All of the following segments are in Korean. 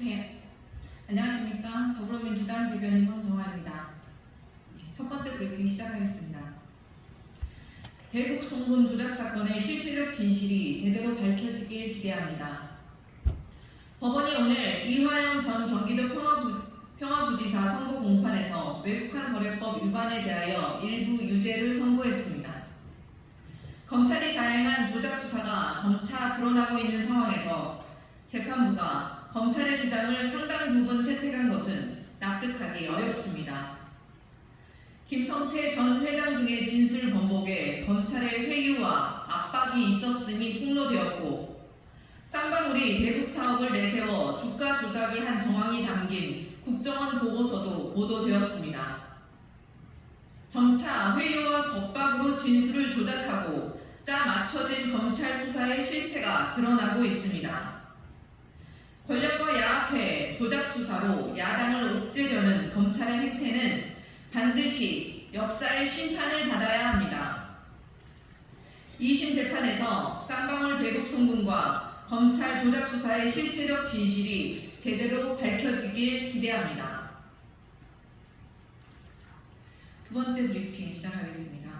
네, 안녕하십니까. 더불어민주당 대변인 황정화입니다. 첫 번째 브리핑 시작하겠습니다. 대북 송금 조작 사건의 실체적 진실이 제대로 밝혀지길 기대합니다. 법원이 오늘 이화영 전 경기도 평화부지사 선고 공판에서 외국환 거래법 위반에 대하여 일부 유죄를 선고했습니다. 검찰이 자행한 조작 수사가 점차 드러나고 있는 상황에서 재판부가 검찰의 주장을 상당 부분 채택한 것은 납득하기 어렵습니다. 김성태 전 회장 등의 진술 번복에 검찰의 회유와 압박이 있었음이 폭로되었고, 쌍방울이 대북 사업을 내세워 주가 조작을 한 정황이 담긴 국정원 보고서도 보도되었습니다. 점차 회유와 겁박으로 진술을 조작하고 짜 맞춰진 검찰 수사의 실체가 드러나고 있습니다. 권력과 야합해 조작 수사로 야당을 옥죄려는 검찰의 행태는 반드시 역사의 심판을 받아야 합니다. 2심 재판에서 쌍방울 대북 송금과 검찰 조작 수사의 실체적 진실이 제대로 밝혀지길 기대합니다. 두 번째 브리핑 시작하겠습니다.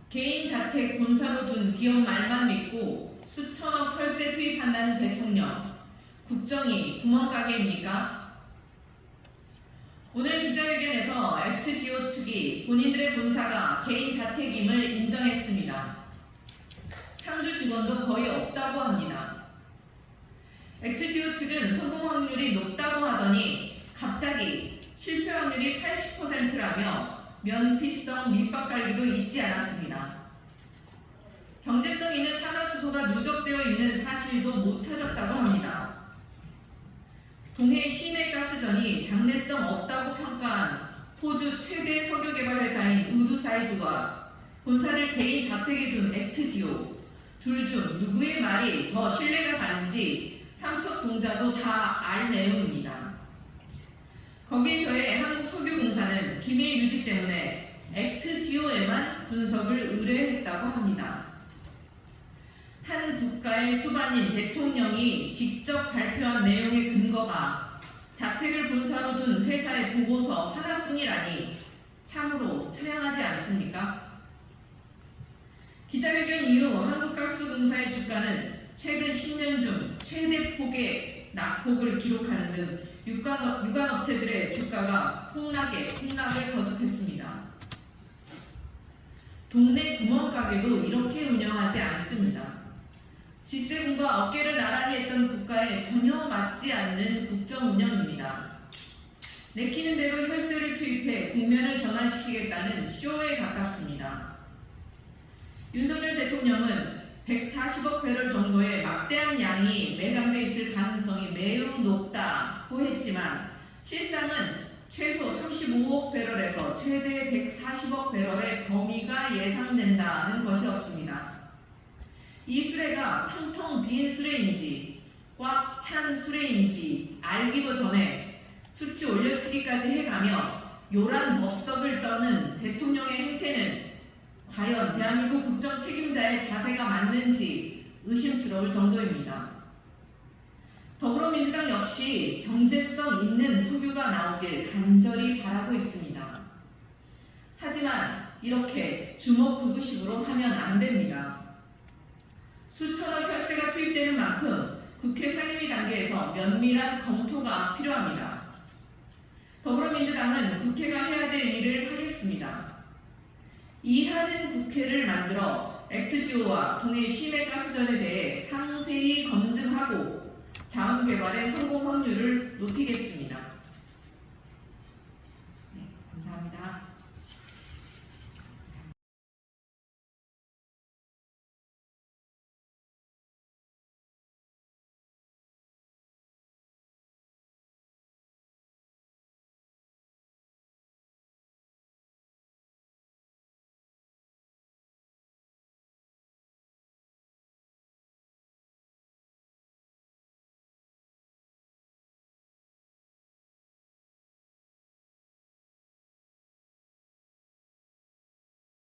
개인 자택 본사로 둔 기업 말만 믿고 수천억 혈세 투입한다는 대통령, 국정이 구멍가게입니까? 오늘 기자회견에서 액트지오 측이 본인들의 본사가 개인 자택임을 인정했습니다. 상주 직원도 거의 없다고 합니다. 액트지오 측은 성공 확률이 높다고 하더니 갑자기 실패 확률이 80%라며 면피성 밑밥 깔기도 잊지 않았습니다. 경제성 있는 탄화수소가 누적되어 있는 사실도 못 찾았다고 합니다. 동해 시내가스전이 장래성 없다고 평가한 호주 최대 석유개발 회사인 우드사이드와 본사를 개인 자택에 둔 액트지오, 둘 중 누구의 말이 더 신뢰가 가는지 삼척동자도 다 알 내용입니다. 거기에 더해 한국석유공사는 기밀 유지 때문에 액트지오에만 분석을 의뢰했다고 합니다. 한 국가의 수반인 대통령이 직접 발표한 내용의 근거가 자택을 본사로 둔 회사의 보고서 하나뿐이라니 참으로 처량하지 않습니까? 기자회견 이후 한국가스공사의 주가는 최근 10년 중 최대 폭의 낙폭을 기록하는 등 유관업체들의 주가가 폭락을 거듭했습니다. 동네 구멍가게도 이렇게 운영하지 않습니다. G7과 어깨를 나란히 했던 국가에 전혀 맞지 않는 국정 운영입니다. 내키는 대로 혈세를 투입해 국면을 전환시키겠다는 쇼에 가깝습니다. 윤석열 대통령은 140억 배럴 정도의 막대한 양이 매장돼 있을 가능성이 매우 높다고 했지만 실상은 최소 35억 배럴에서 최대 140억 배럴의 범위가 예상된다는 것이었습니다. 이 수레가 텅텅 빈 수레인지 꽉 찬 수레인지 알기도 전에 수치 올려치기까지 해가며 요란 법석을 떠는 대통령의 행태는 과연 대한민국 국정 책임자의 자세가 맞는지 의심스러울 정도입니다. 더불어민주당 역시 경제성 있는 석유가 나오길 간절히 바라고 있습니다. 하지만 이렇게 주먹구구식으로 하면 안 됩니다. 수천억 혈세가 투입되는 만큼 국회 상임위 단계에서 면밀한 검토가 필요합니다. 더불어민주당은 국회가 해야 될 일을 하겠습니다. 일하는 국회를 만들어 액트지오와 동해 시내가스전에 대해 상세히 검증하고 자원개발의 성공 확률을 높이겠습니다.